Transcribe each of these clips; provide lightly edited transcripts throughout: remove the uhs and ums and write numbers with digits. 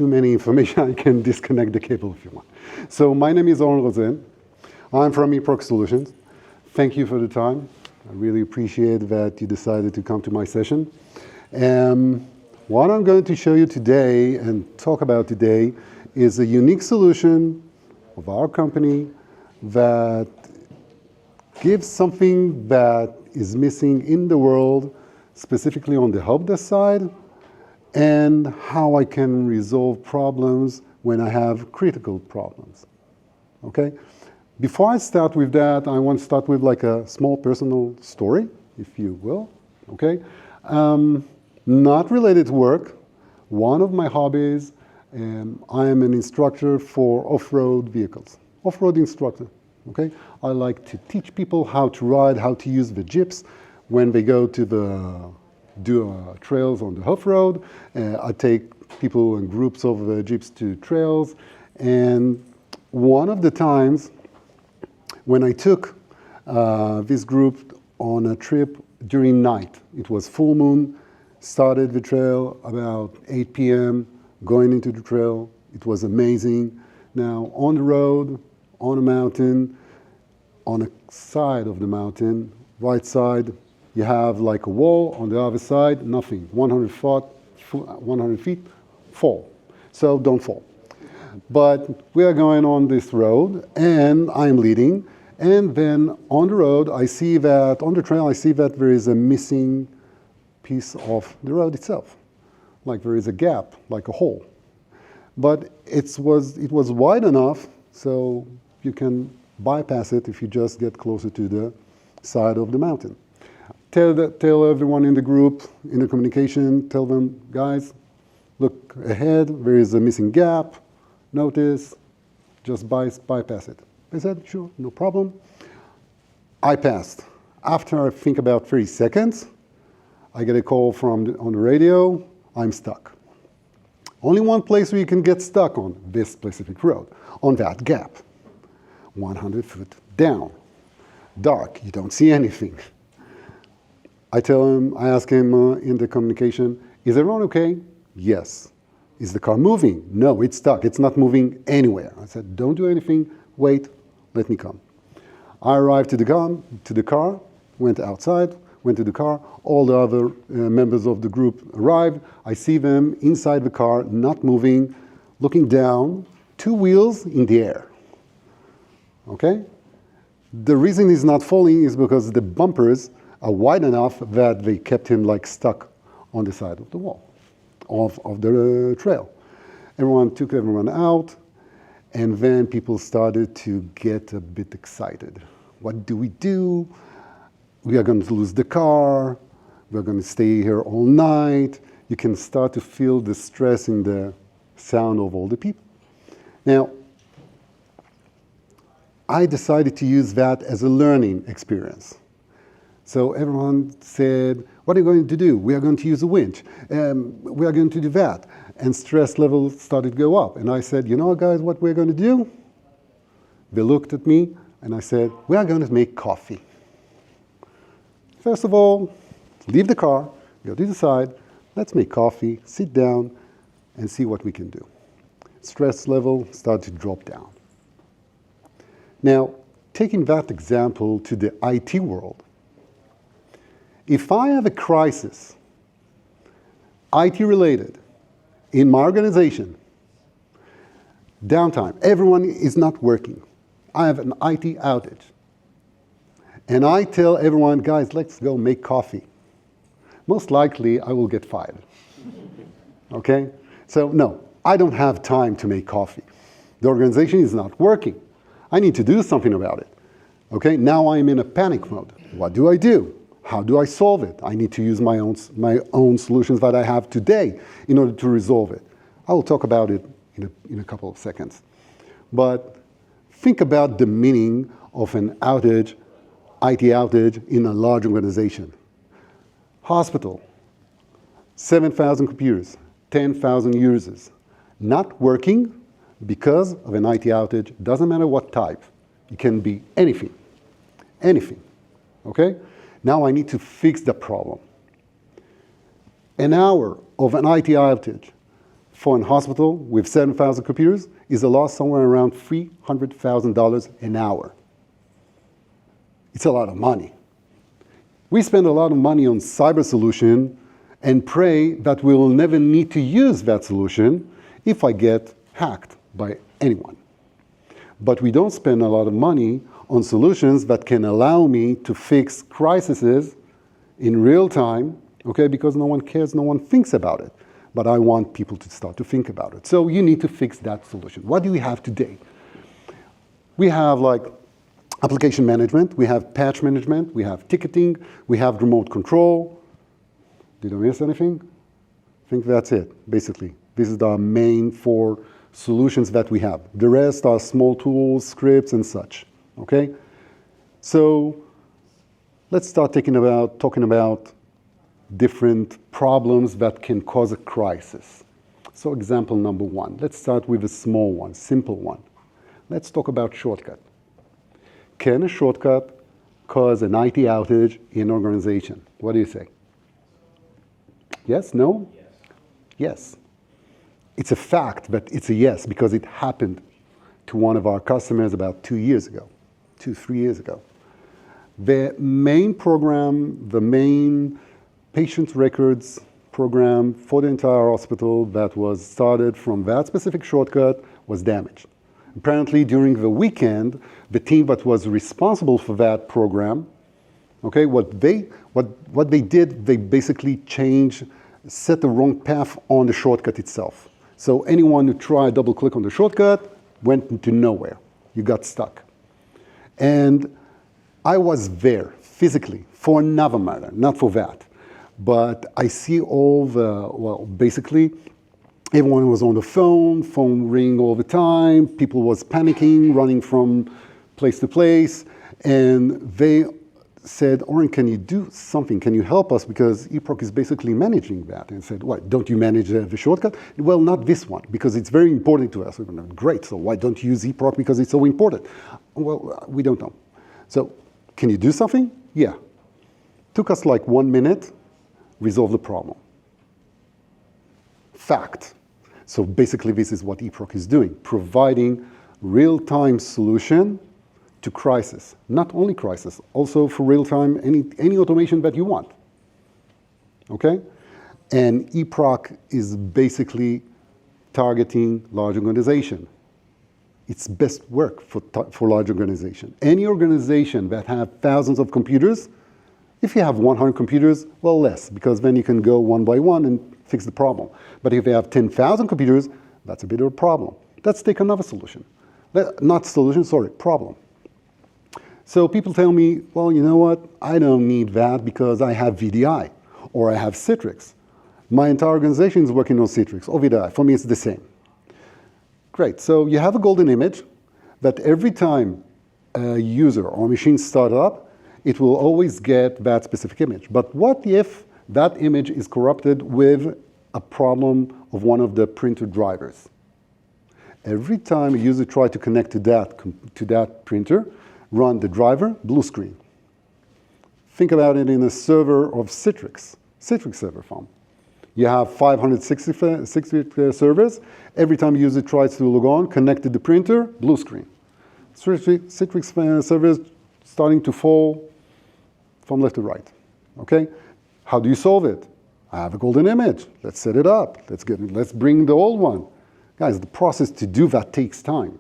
too many information, I can disconnect the cable if you want. So my name is Oren Rozen. I'm from eProc Solutions. Thank you for the time. I really appreciate that you decided to come to my session. What I'm going to show you today and talk about today is a unique solution of our company that gives something that is missing in the world, specifically on the help desk side, and how I can resolve problems when I have critical problems. Okay? Before I start with that, I want to start with like a small personal story, if you will. Okay? Not related to work. One of my hobbies, I am an instructor for off-road vehicles. Off-road instructor. Okay? I like to teach people how to ride, how to use the jeeps when they go to do trails on the off-road. I take people in groups of jeeps to trails. And one of the times when I took this group on a trip during night, it was full moon, started the trail about 8 p.m., going into the trail. It was amazing. Now, on the road, on a mountain, on a side of the mountain, right side, you have like a wall. On the other side, nothing. 100 feet, fall. So don't fall. But we are going on this road, and I'm leading. And then on the road, on the trail, I see that there is a missing piece of the road itself. Like there is a gap, like a hole. But it was wide enough so you can bypass it if you just get closer to the side of the mountain. Tell everyone in the group, in the communication, tell them, guys, look ahead, there is a missing gap, notice, just bypass it. They said, sure, no problem. I passed. After I think about 30 seconds, I get a call on the radio, I'm stuck. Only one place where you can get stuck on this specific road, on that gap. 100 foot down, dark, you don't see anything. I ask him in the communication, is everyone okay? Yes. Is the car moving? No, it's stuck, it's not moving anywhere. I said, don't do anything, wait, let me come. I arrived to the car, went outside, went to the car, all the other members of the group arrived. I see them inside the car, not moving, looking down, 2 wheels in the air. Okay? The reason he's not falling is because the bumpers are wide enough that they kept him like stuck on the side of the wall, of the trail. Everyone took everyone out, and then people started to get a bit excited. What do we do? We are going to lose the car. We're going to stay here all night. You can start to feel the stress in the sound of all the people. Now, I decided to use that as a learning experience. So everyone said, what are you going to do? We are going to use a winch. We are going to do that. And stress levels started to go up. And I said, you know, guys, what we're going to do? They looked at me, and I said, we are going to make coffee. First of all, leave the car, go to the side, let's make coffee, sit down, and see what we can do. Stress level started to drop down. Now, taking that example to the IT world, if I have a crisis, IT related, in my organization, downtime, everyone is not working. I have an IT outage. And I tell everyone, guys, let's go make coffee. Most likely, I will get fired. Okay? So, no, I don't have time to make coffee. The organization is not working. I need to do something about it. Okay? Now I'm in a panic mode. What do I do? How do I solve it? I need to use my own solutions that I have today in order to resolve it. I will talk about it in a couple of seconds. But think about the meaning of an outage, IT outage in a large organization. Hospital, 7,000 computers, 10,000 users, not working because of an IT outage. Doesn't matter what type. It can be anything, okay? Now I need to fix the problem. An hour of an IT outage, for a hospital with 7,000 computers is a loss somewhere around $300,000 an hour. It's a lot of money. We spend a lot of money on cyber solution and pray that we will never need to use that solution if I get hacked by anyone. But we don't spend a lot of money on solutions that can allow me to fix crises in real time, okay, because no one cares, no one thinks about it. But I want people to start to think about it. So you need to fix that solution. What do we have today? We have like application management, we have patch management, we have ticketing, we have remote control. Did I miss anything? I think that's it, basically. This is our main 4 solutions that we have. The rest are small tools, scripts, and such, okay? So let's start talking about different problems that can cause a crisis. So example number 1. Let's start with a small one, simple one. Let's talk about shortcut. Can a shortcut cause an IT outage in an organization? What do you say? Yes? No? Yes. Yes. It's a fact, but it's a yes because it happened to one of our customers about 2 years ago, 3 years ago. The main program, the main patient records program for the entire hospital that was started from that specific shortcut was damaged. Apparently, during the weekend, the team that was responsible for that program, okay, what they did, they basically set the wrong path on the shortcut itself. So anyone who tried double click on the shortcut went into nowhere. You got stuck. And I was there physically for another matter, not for that. But I see all basically everyone was on the phone ringing all the time, people was panicking, running from place to place, and they said, Oren, can you do something? Can you help us? Because eProc is basically managing that. And said, what, don't you manage the shortcut? Well, not this one, because it's very important to us. We went, great, so why don't you use eProc because it's so important? Well, we don't know. So, can you do something? Yeah. Took us like 1 minute, resolve the problem. Fact. So basically this is what eProc is doing, providing real-time solution to crisis. Not only crisis, also for real-time, any automation that you want. Okay? And eProc is basically targeting large organization. It's best work for large organization. Any organization that have thousands of computers, if you have 100 computers, well, less, because then you can go one by one and fix the problem. But if you have 10,000 computers, that's a bit of a problem. Let's take another solution. Problem. So people tell me, well, you know what? I don't need that because I have VDI or I have Citrix. My entire organization is working on Citrix or VDI. For me, it's the same. Great. So you have a golden image that every time a user or a machine starts up, it will always get that specific image. But what if that image is corrupted with a problem of one of the printer drivers? Every time a user tries to connect to that printer, run the driver, blue screen. Think about it in a server of Citrix server farm. You have 560 servers. Every time a user tries to log on, connect to the printer, blue screen. Citrix servers starting to fall from left to right. Okay? How do you solve it? I have a golden image. Let's set it up. Let's bring the old one. Guys, the process to do that takes time.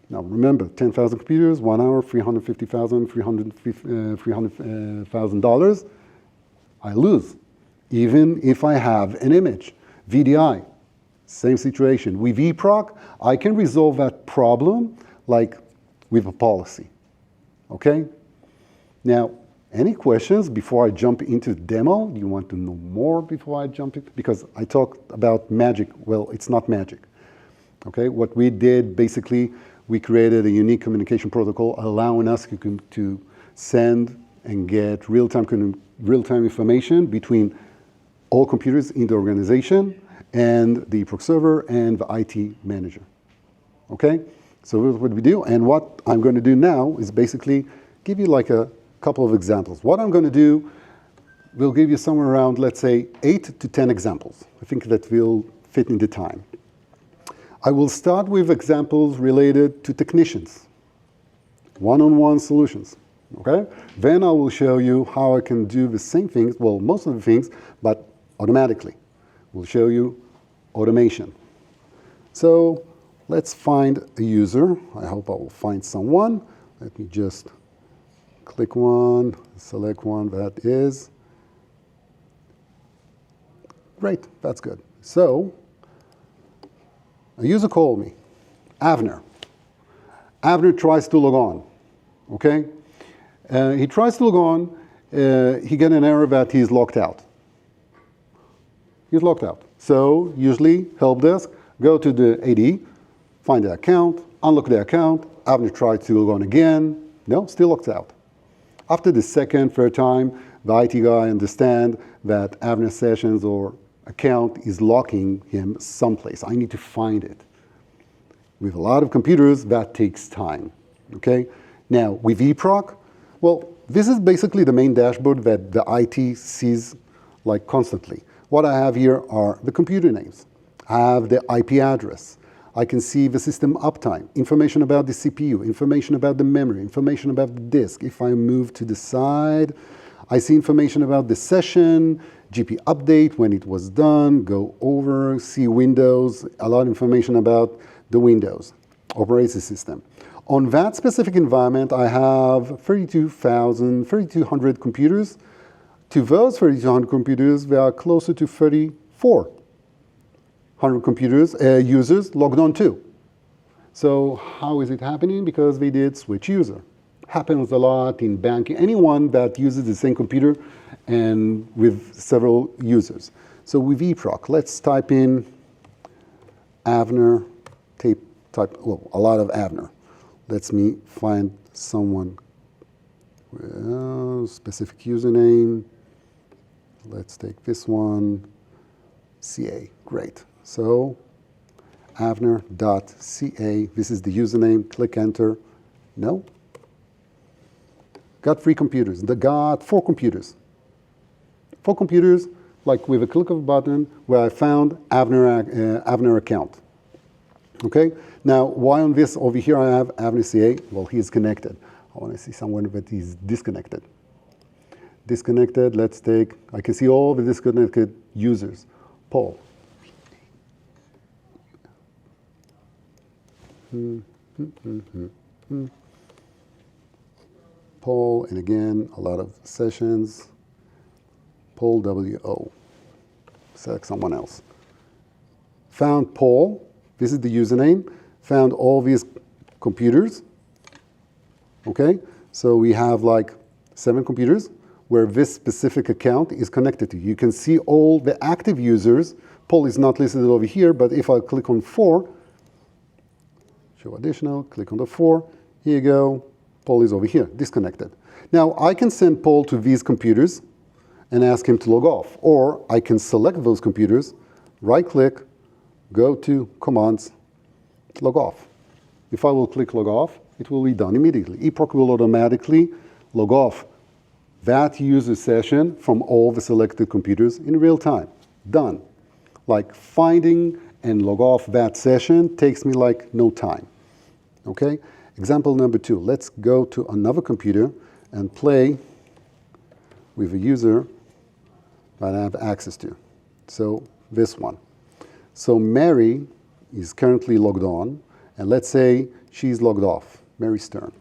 Now remember, 10,000 computers, 1 hour, $300,000. I lose, even if I have an image. VDI, same situation. With eProc, I can resolve that problem like with a policy. Okay? Now, any questions before I jump into the demo? Do you want to know more before I jump in? Because I talked about magic. Well, it's not magic. Okay? What we did, basically, we created a unique communication protocol allowing us to send and get real-time information between all computers in the organization and the eProc server and the IT manager. Okay? So that's what we do. And what I'm going to do now is basically give you like a couple of examples. What I'm going to do, we'll give you somewhere around, let's say, 8 to 10 examples. I think that will fit in the time. I will start with examples related to technicians, one-on-one solutions, okay? Then I will show you how I can do the same things, well, most of the things, but automatically. We'll show you automation. So let's find a user. I hope I will find someone. Let me just click one, select one that is. Great, that's good. So a user called me, Avner. Avner tries to log on, okay? He tries to log on, he gets an error that he's locked out. He's locked out. So usually, help desk, go to the AD, find the account, unlock the account, Avner tries to log on again, no, still locked out. After the second, third time, the IT guy understands that Avner sessions or account is locking him someplace. I need to find it. With a lot of computers, that takes time, okay? Now, with eProc, well, this is basically the main dashboard that the IT sees like constantly. What I have here are the computer names. I have the IP address. I can see the system uptime, information about the CPU, information about the memory, information about the disk. If I move to the side, I see information about the session, GP update, when it was done, go over, see Windows, a lot of information about the Windows operating system. On that specific environment, I have 3,200 computers. To those 3,200 computers, there are closer to 3,400 computers, users logged on to. So how is it happening? Because they did switch user. Happens a lot in banking. Anyone that uses the same computer and with several users. So with eProc, let's type in Avner, well, a lot of Avner. Let me find someone, specific username. Let's take this one, CA, great. So Avner.ca, this is the username, click enter. No. Got 3 computers, got 4 computers. 4 computers, like with a click of a button, where I found Avner account. Okay, now why on this over here I have Avner CA? Well, he is connected. I want to see someone that is disconnected. Disconnected, let's take, I can see all the disconnected users. Paul. Paul, and again, a lot of sessions. Paul WO. Select someone else. Found Paul. This is the username. Found all these computers. Okay, so we have like 7 computers where this specific account is connected to. You can see all the active users. Paul is not listed over here, but if I click on 4, show additional, click on the 4, here you go, Paul is over here, disconnected. Now I can send Paul to these computers and ask him to log off, or I can select those computers, right click, go to commands, log off. If I will click log off, it will be done immediately. eProc will automatically log off that user session from all the selected computers in real time. Done. Like finding and log off that session takes me like no time. Okay? Example number 2. Let's go to another computer and play with a user that I have access to. So this one. So Mary is currently logged on, and let's say she's logged off. Mary Stern.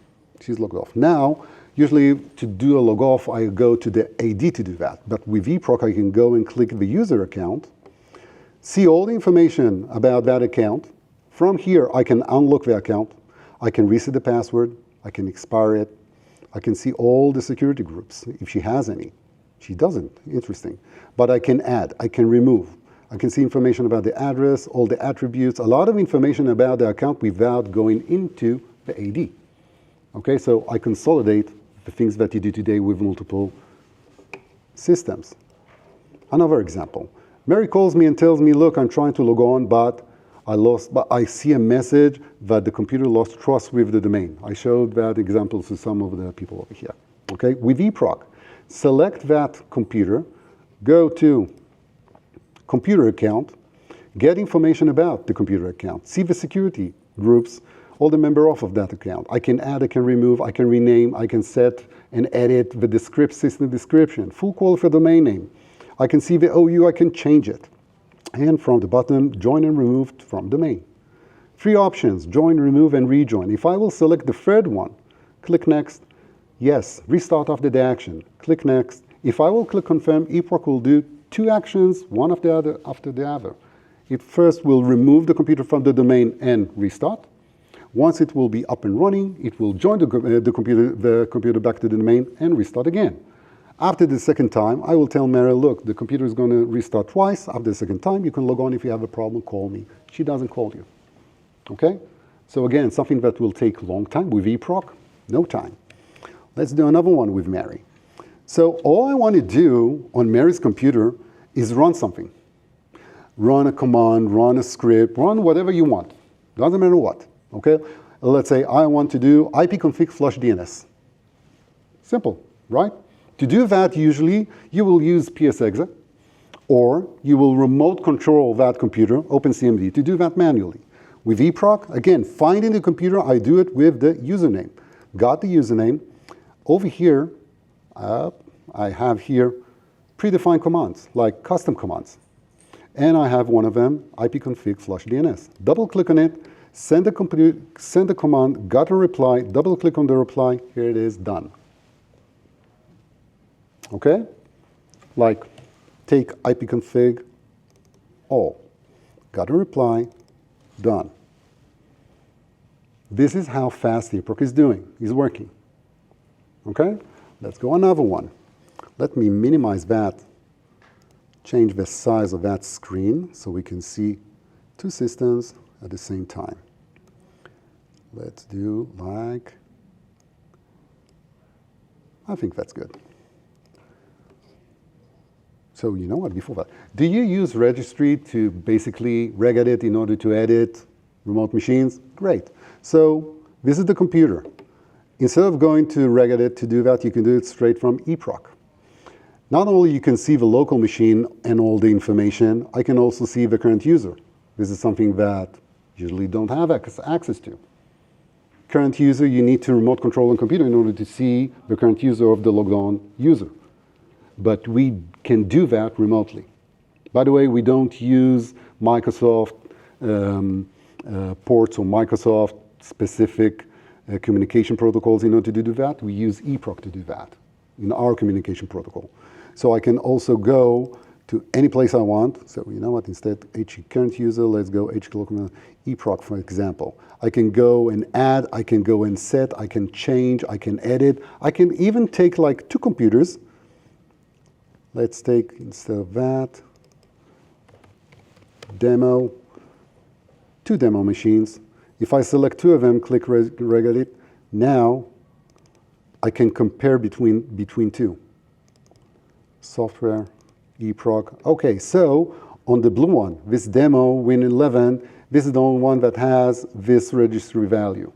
She's logged off. Now, usually to do a log off, I go to the AD to do that. But with eProc, I can go and click the user account, see all the information about that account. From here, I can unlock the account. I can reset the password. I can expire it. I can see all the security groups, if she has any. She doesn't. Interesting. But I can add. I can remove. I can see information about the address, all the attributes, a lot of information about the account without going into the AD. Okay, so I consolidate the things that you do today with multiple systems. Another example. Mary calls me and tells me, look, I'm trying to log on, but I see a message that the computer lost trust with the domain. I showed that example to some of the people over here. Okay, with eProc, select that computer, go to computer account, get information about the computer account, see the security groups, all the member of that account. I can add, I can remove, I can rename, I can set and edit the system description, full qualified domain name. I can see the OU, I can change it. And from the bottom, join and remove from domain. 3 options, join, remove, and rejoin. If I will select the third one, click next, yes, restart after the action, click next. If I will click confirm, eProc will do 2 actions, one after the other. It first will remove the computer from the domain and restart. Once it will be up and running, it will join the computer back to the domain and restart again. After the second time, I will tell Mary, look, the computer is going to restart twice. After the second time, you can log on. If you have a problem, call me. She doesn't call you. Okay? So again, something that will take a long time. With eProc, no time. Let's do another one with Mary. So all I want to do on Mary's computer is run something. Run a command, run a script, run whatever you want. Doesn't matter what. Okay? Let's say I want to do ipconfig flush DNS. Simple, right? To do that, usually you will use psexe, or you will remote control that computer, OpenCMD, to do that manually. With eProc, again, finding the computer, I do it with the username. Got the username. Over here, I have here predefined commands, like custom commands. And I have one of them, ipconfig flush DNS. Double click on it, send the command, got a reply, double click on the reply, here it is, done. Okay? Like, take ipconfig all. Got a reply, done. This is how fast eProc is doing, is working. Okay? Let's go another one. Let me minimize that, change the size of that screen so we can see 2 systems at the same time. Let's do like, I think that's good. So you know what, before that, do you use registry to basically regedit in order to edit remote machines? Great. So this is the computer. Instead of going to regedit to do that, you can do it straight from eProc. Not only you can see the local machine and all the information, I can also see the current user. This is something that usually don't have access to. Current user, you need to remote control the computer in order to see the current user of the logged on user. But we can do that remotely. By the way, we don't use Microsoft ports or Microsoft specific communication protocols in order to do that. We use eProc to do that in our communication protocol. So I can also go to any place I want. So you know what, instead current user, let's go eProc, for example. I can go and add, I can go and set, I can change, I can edit. I can even take like 2 computers. Let's take, instead of that, demo, 2 demo machines. If I select 2 of them, click regedit, now I can compare between 2. Software, eProc. Okay, so on the blue one, this demo Win11, this is the only one that has this registry value.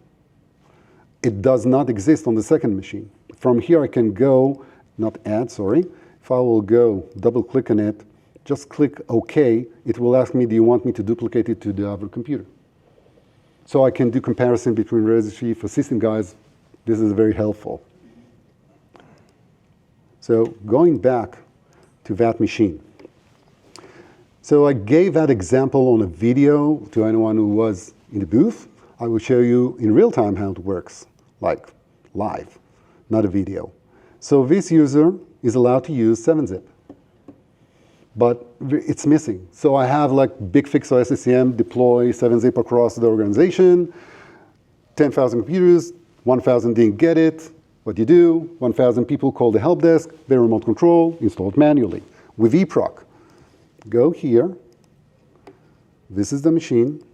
It does not exist on the second machine. From here I can go, not add, sorry. If I will go double click on it, just click OK, it will ask me, do you want me to duplicate it to the other computer? So I can do comparison between registry. For system guys, this is very helpful. So going back to that machine. So I gave that example on a video to anyone who was in the booth. I will show you in real time how it works, like live, not a video. So this user is allowed to use 7-zip, but it's missing. So I have like big fix or SCCM deploy 7-zip across the organization, 10,000 computers, 1,000 didn't get it. What do you do? 1,000 people call the help desk, they remote control, install it manually. With eProc, go here, this is the machine.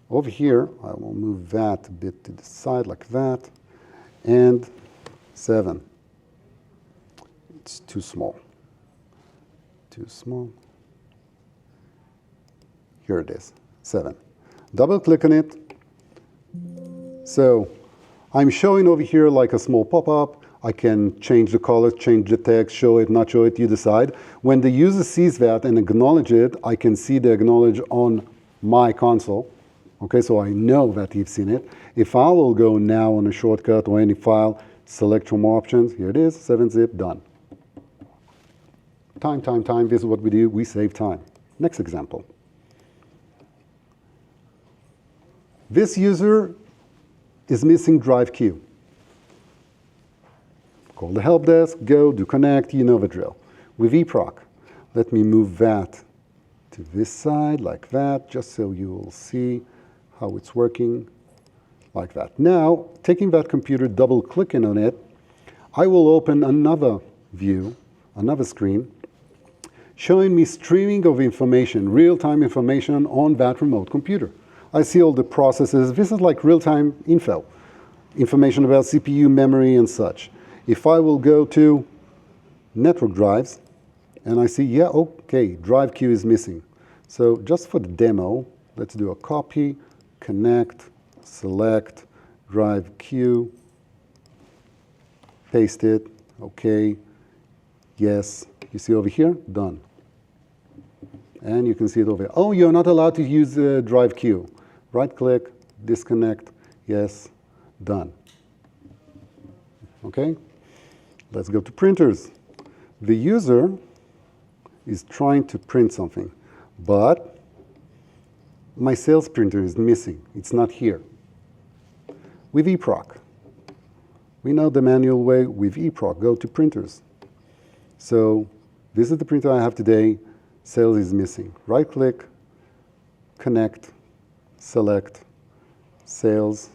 Over here, I will move that a bit to the side like that, and 7. It's too small. Too small. Here it is, 7. Double click on it. So I'm showing over here like a small pop-up. I can change the color, change the text, show it, not show it, you decide. When the user sees that and acknowledge it, I can see the acknowledge on my console. Okay, so I know that he's seen it. If I will go now on a shortcut or any file, select from options, here it is, 7-zip, done. Time, this is what we do, we save time. Next example. This user is missing drive queue. Call the help desk, go, do connect, you know the drill. With eProc, let me move that to this side like that, just so you will see how it's working like that. Now, taking that computer, double-clicking on it, I will open another view, another screen, showing me streaming of information, real-time information on that remote computer. I see all the processes. This is like real-time information about CPU, memory, and such. If I will go to network drives, and I see, yeah, okay, drive queue is missing. So just for the demo, let's do a copy, connect, select, drive queue, paste it, okay, yes. You see over here, done. And you can see it over here. Oh, you're not allowed to use the drive queue. Right-click, disconnect, yes, done. Okay? Let's go to printers. The user is trying to print something, but my sales printer is missing. It's not here. With eProc, we know the manual way. With eProc, go to printers. So this is the printer I have today. Sales is missing. Right-click, connect, select, sales,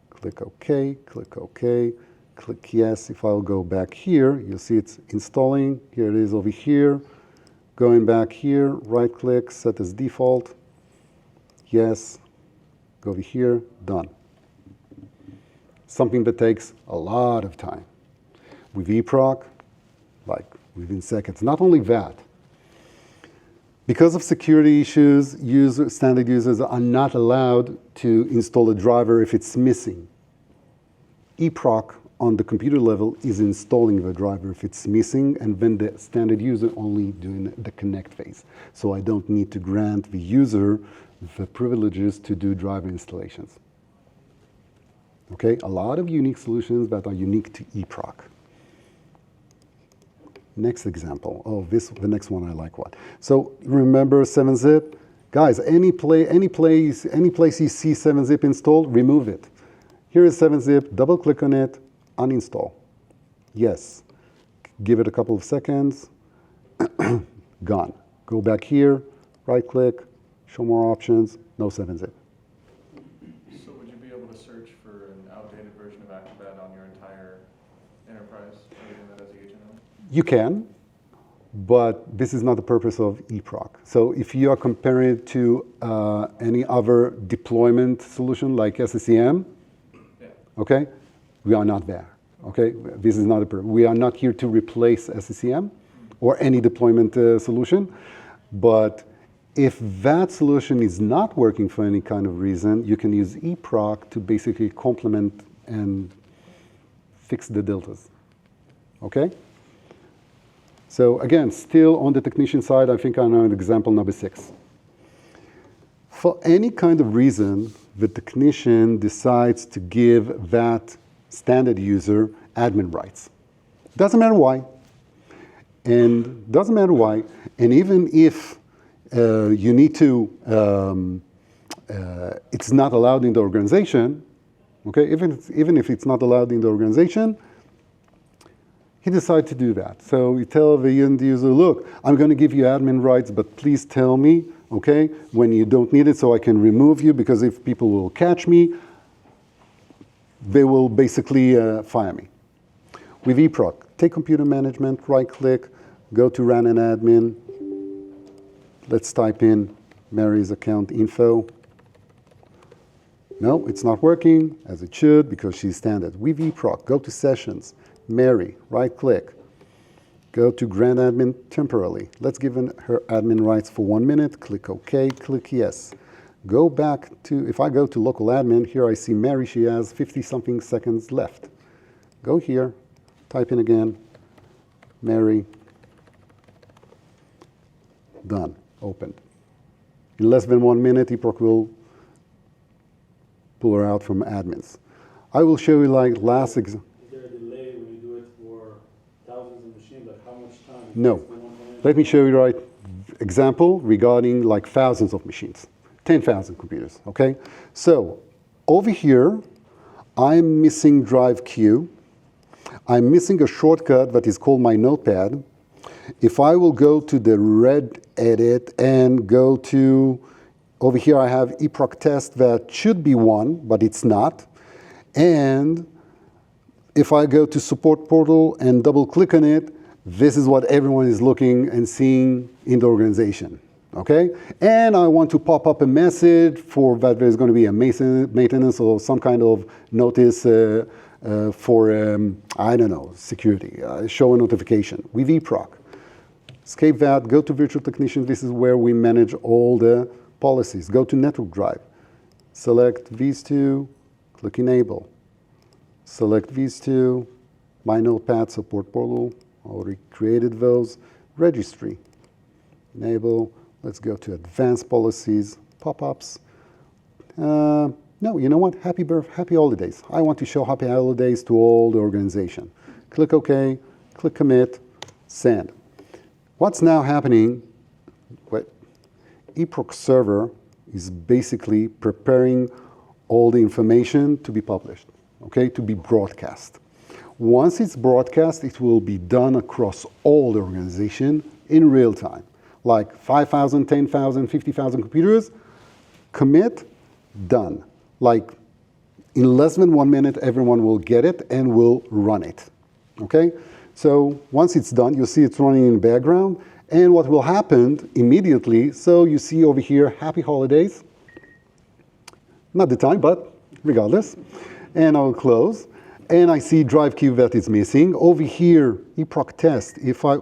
click OK, click yes. If I'll go back here, you'll see it's installing. Here it is over here. Going back here, right-click, set as default, yes, go over here, done. Something that takes a lot of time. With eProc, like within seconds. Not only that, because of security issues, standard users are not allowed to install a driver if it's missing. eProc on the computer level is installing the driver if it's missing, and then the standard user only doing the connect phase. So I don't need to grant the user the privileges to do driver installations. Okay, a lot of unique solutions that are unique to eProc. Next example. Oh, the next one I like what? So remember 7-zip? Guys, any place you see 7-zip installed, remove it. Here is 7-zip, double click on it, uninstall. Yes. Give it a couple of seconds. Gone. Go back here, right click, show more options, no 7-zip. So would you be able to search for an outdated version of Acrobat on your entire enterprise, everything that has HTML? You can, but this is not the purpose of eProc. So if you are comparing it to any other deployment solution like SCCM, okay, we are not there. Okay, this is not a purpose. We are not here to replace SCCM or any deployment solution, but if that solution is not working for any kind of reason, you can use eProc to basically complement and fix the deltas. Okay? So again, still on the technician side, I think I know example number 6. For any kind of reason, the technician decides to give that standard user admin rights. Doesn't matter why. And even if you need to, it's not allowed in the organization, okay, even if it's not allowed in the organization, he decided to do that. So you tell the end user, look, I'm going to give you admin rights, but please tell me, okay, when you don't need it so I can remove you, because if people will catch me, they will basically fire me. With eProc, take computer management, right-click, go to run an admin. Let's type in Mary's account info. No, it's not working as it should because she's standard. With eProc, go to sessions, Mary, right-click, go to grant admin temporarily. Let's give her admin rights for 1 minute, click OK, click yes. Go back to, if I go to local admin, here I see Mary, she has 50-something seconds left. Go here, type in again, Mary, done, opened. In less than 1 minute, eProc will pull her out from admins. I will show you like last example. Is there a delay when you do it for thousands of machines? Like how much time? No. Let me show you the right example regarding like thousands of machines, 10,000 computers, okay? So over here, I'm missing drive Q. I'm missing a shortcut that is called my notepad. If I will go to the red edit and go to, over here I have eProc test that should be 1, but it's not. And if I go to support portal and double click on it, this is what everyone is looking and seeing in the organization, okay? And I want to pop up a message for that there's going to be a maintenance or some kind of notice for, I don't know, security, show a notification with eProc. Escape that, go to virtual technician. This is where we manage all the policies. Go to network drive. Select these two, click enable. Select these two, my notepad, support portal, already created those. Registry, enable. Let's go to advanced policies, pop-ups. No, you know what? Happy holidays. I want to show happy holidays to all the organization. Click OK, click commit, send. What's now happening? eProc server is basically preparing all the information to be published, okay, to be broadcast. Once it's broadcast, it will be done across all the organization in real time. Like 5,000, 10,000, 50,000 computers, commit, done. Like in less than 1 minute, everyone will get it and will run it, okay? So once it's done, you'll see it's running in the background. And what will happen immediately, so you see over here, happy holidays. Not the time, but regardless. And I'll close. And I see drive queue that is missing. Over here, eProc test, if I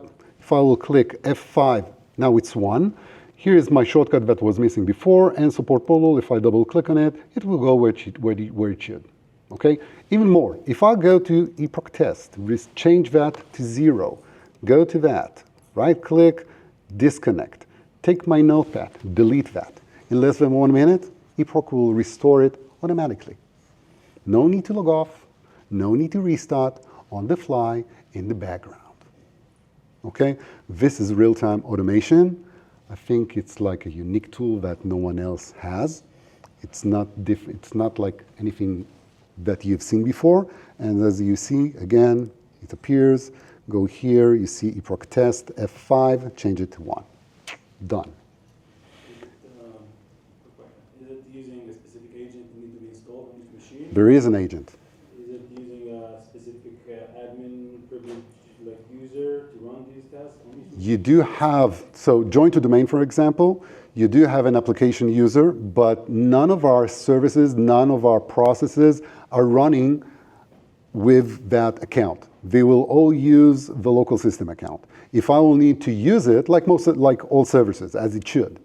will click F5, now it's 1. Here is my shortcut that was missing before, and support portal, if I double click on it, it will go where it should. Okay? Even more, if I go to eProc test, change that to 0, go to that, right click, disconnect, take my notepad, delete that. In less than 1 minute, eProc will restore it automatically. No need to log off, no need to restart, on the fly, in the background. Okay? This is real-time automation. I think it's like a unique tool that no one else has. It's not like anything that you've seen before. And as you see, again, it appears. Go here, you see eProc test, F5, change it to 1. Done. Is it using a specific agent that needs to be installed on each machine? There is an agent. Is it using a specific admin privileged like user to run these tasks on each machine? You do have, so join to domain, for example, you do have an application user, but none of our services, none of our processes are running with that account. They will all use the local system account. If I will need to use it, like all services, as it should,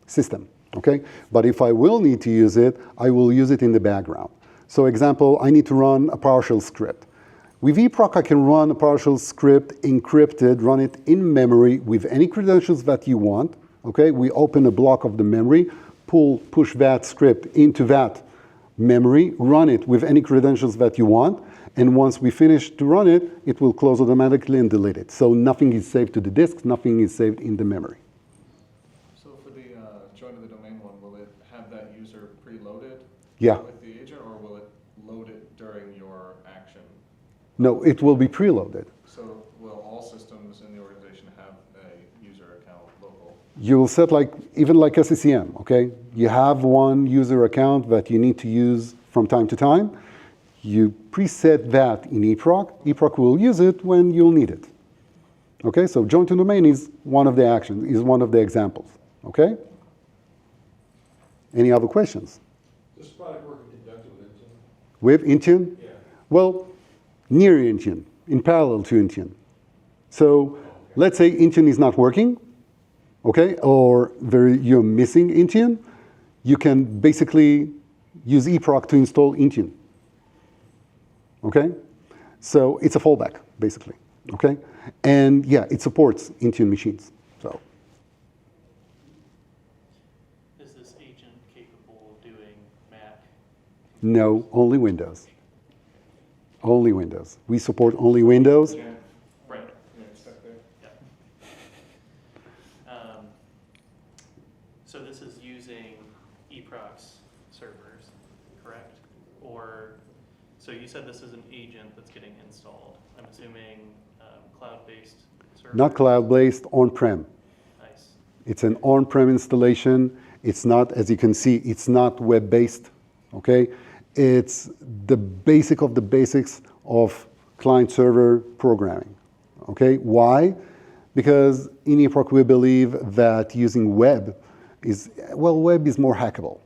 system, okay? But if I will need to use it, I will use it in the background. So example, I need to run a PowerShell script. With eProc, I can run a PowerShell script encrypted, run it in memory with any credentials that you want, okay? We open a block of the memory, push that script into that memory, run it with any credentials that you want, and once we finish to run it, it will close automatically and delete it. So nothing is saved to the disk, nothing is saved in the memory. So for the join to the domain one, will it have that user preloaded Yeah. with the agent, or will it load it during your action? No, it will be preloaded. So will all systems in the organization have a user account local? You will set even like SCCM, okay? You have one user account that you need to use from time to time. You preset that in eProc. eProc will use it when you'll need it. Okay, so join to domain is one of the actions, is one of the examples. Okay? Any other questions? Does this product work in conjunction with Intune? With Intune? Yeah. Well, near Intune, in parallel to Intune. So let's say Intune is not working, okay, or you're missing Intune. you can basically use eProc to install Intune. Okay? So it's a fallback, basically. Okay? And yeah, it supports Intune machines. So. Is this agent capable of doing Mac? No, only Windows. Only Windows. We support only Windows. Yeah, Right. yeah, it's stuck there. So this is using eProc's servers, correct? Or, so you said this is an agent that's getting installed. I'm assuming cloud-based servers? Not cloud-based, on-prem. Nice. It's an on-prem installation. It's not, as you can see, it's not web-based, okay? It's the basic of the basics of client-server programming, okay? Why? Because in eProc we believe that using web is more hackable,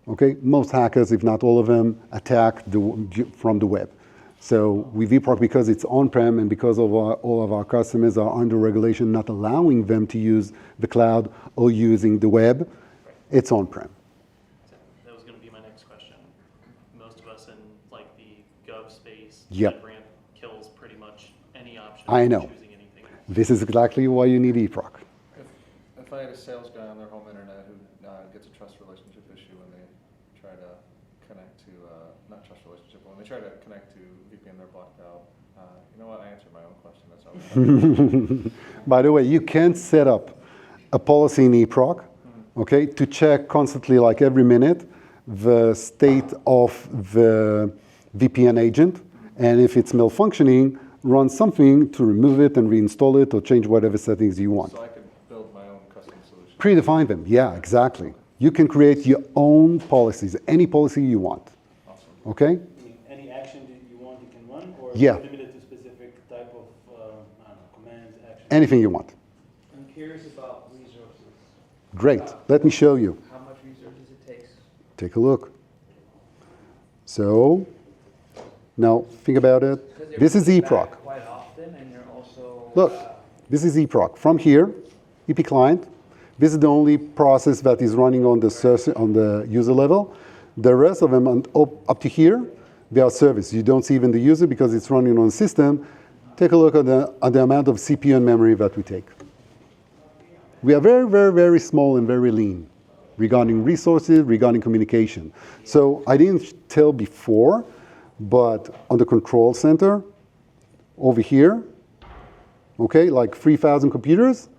okay? Most hackers, if not all of them, attack from the web. So with eProc, because it's on-prem and because of all of our customers are under regulation, not allowing them to use the cloud or using the web, it's on-prem. That was going to be my next question. Most of us in like the gov space, Yep. FedRAMP kills pretty much any option. I know. Choosing anything else. This is exactly why you need eProc. If I had a sales guy on their home internet who gets a trust relationship issue when they try to connect to, not trust relationship, but when they try to connect to VPN, they're blocked out. You know what, I answered my own question, that's all. By the way, you can set up a policy in eProc, okay, to check constantly, like every minute, the state of the VPN agent, and if it's malfunctioning, run something to remove it and reinstall it or change whatever settings you want. So I could build my own custom solution. Predefine them, yeah, exactly. You can create your own policies, any policy you want, Awesome. okay? I mean, any action that you want, you can run, or Yeah. limited to specific type of, I don't know, commands, actions? Anything you want. I'm curious about resources. Great, let me show you. How much resources it takes? Take a look. So, now think about it. 'Cause they're This is coming eProc. back quite often, and you're also Look, this is eProc. From here, EP client, this is the only process that is running on the user level. The rest of them up to here, they are service. You don't see even the user because it's running on the system. Take a look at the amount of CPU and memory that we take. We are very, very, very small and very lean regarding resources, regarding communication. So I didn't tell before, but on the control center, over here, okay, like 3,000 computers,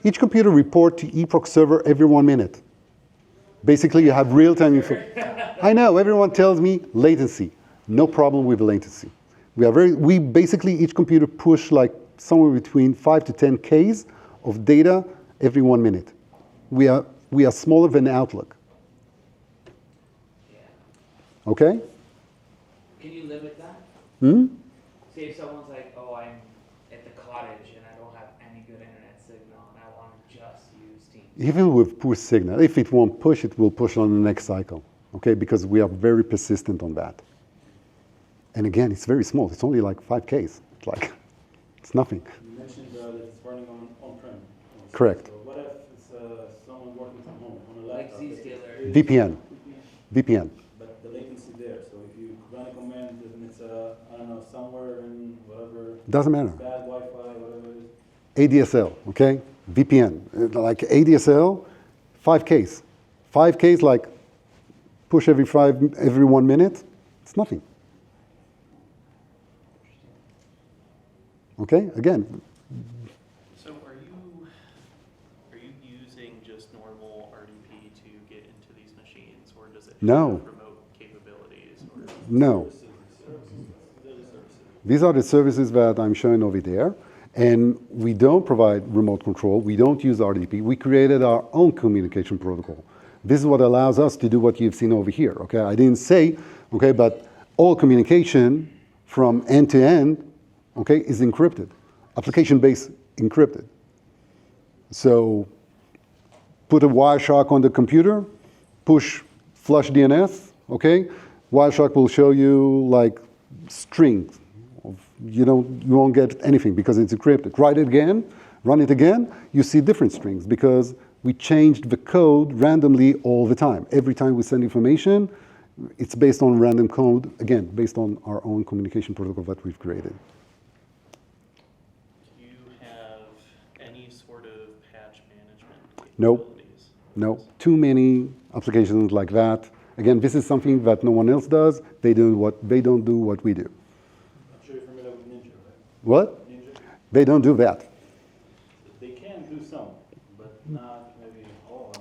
each computer report to eProc server every 1 minute. Basically, you have real-time info. I know, everyone tells me latency. No problem with latency. We basically, each computer push like somewhere between 5 to 10 Ks of data every 1 minute. We are smaller than Outlook. Okay? Can you limit that? Say if someone's like, oh, I'm at the cottage and I don't have any good internet signal and I want to just use Teams. Even with push signal, if it won't push, it will push on the next cycle. Okay? Because we are very persistent on that. And again, it's very small. It's only like 5 Ks. It's like, it's nothing. You mentioned that it's running on-prem. Correct. So what if it's someone working from home on a Like laptop? Zscaler. VPN. VPN. But the latency there, so if you run a command and it's, I don't know, somewhere in whatever, Doesn't matter. bad Wi-Fi, whatever it is. ADSL, okay? VPN. Like ADSL, 5 Ks. 5 Ks, like push every 1 minute. It's nothing. Okay? Again, So are you using just normal RDP to get into these machines, or does it No. have remote capabilities? Or no. These are the services that I'm showing over there. And we don't provide remote control. We don't use RDP. We created our own communication protocol. This is what allows us to do what you've seen over here. Okay, I didn't say, okay, but all communication from end to end, okay, is encrypted, application-based encrypted. So put a Wireshark on the computer, push flush DNS, okay? Wireshark will show you like strings. You won't get anything because it's encrypted. Write it again, run it again, you see different strings because we changed the code randomly all the time. Every time we send information, it's based on random code, again, based on our own communication protocol that we've created. Do you have any sort of patch management No. capabilities? No, too many applications like that. Again, this is something that no one else does. They don't do what we do. I'm sure you're familiar with Ninja, right? What? Ninja? They don't do that. They can do some, but not maybe all.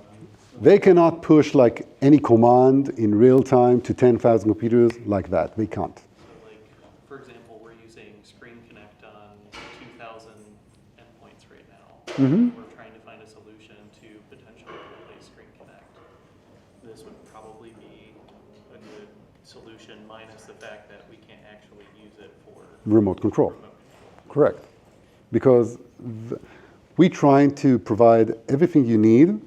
They cannot push like any command in real time to 10,000 computers like that. They can't. So like, for example, we're using Screen Connect on 2,000 endpoints right now. Mhm. We're trying to find a solution to potentially replace Screen Connect. This would probably be a good solution minus the fact that we can't actually use it for Remote control. remote. Correct. Because we're trying to provide everything you need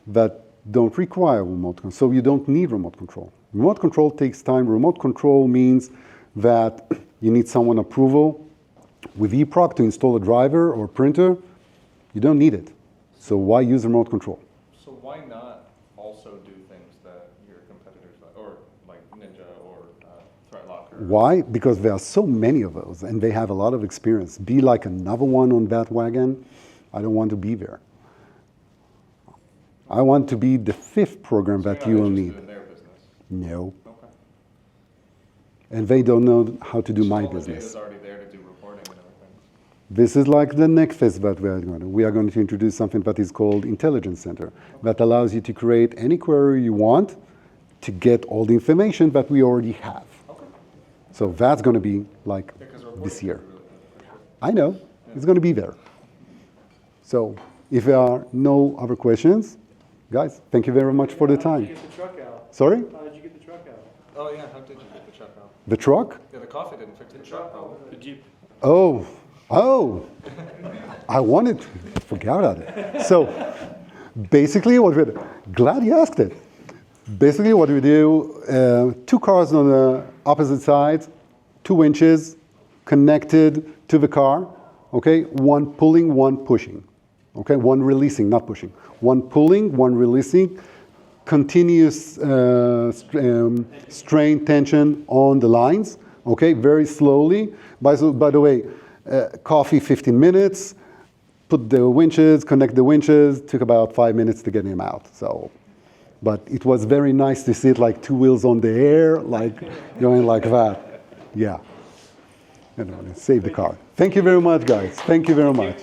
that don't require remote control. So you don't need remote control. Remote control takes time. Remote control means that you need someone approval with eProc to install a driver or printer. You don't need it. So why use remote control? So why not also do things that your competitors, or like Ninja or ThreatLocker? Why? Because there are so many of those and they have a lot of experience. Be like another one on that wagon. I don't want to be there. I want to be the fifth program So that you're you not will interested need. in their business? No. Okay. And they don't know how to do So my all the business. data's already there to do reporting and everything. This is like the next phase that we are going to. We are going to introduce something that is called Intelligence Center that allows you to create any query you want to get all the information that we already have. Okay. So that's going to be like Yeah, 'cause this reporting year. is really good, for sure. I know, it's going to be there. So if there are no other questions, guys, thank you very much for the How did time. you get the truck out? Sorry? How did you get the truck out? Oh yeah, how did you get the truck out? The truck? Yeah, the coffee didn't fix the truck though. The Jeep. Oh, I wanted to forget about it. So basically what we do, glad you asked it. Basically what we do, two cars on the opposite sides, 2 winches connected to the car, okay? One pulling, one pushing, okay? One releasing, not pushing. One pulling, one releasing, continuous strain tension on the lines, okay? Very slowly. By the way, coffee 15 minutes, put the winches, connect the winches, took about 5 minutes to get him out. So, but it was very nice to see it like 2 wheels on the air, like going like that. Yeah. Save the car. Thank you very much, guys. Thank you very much.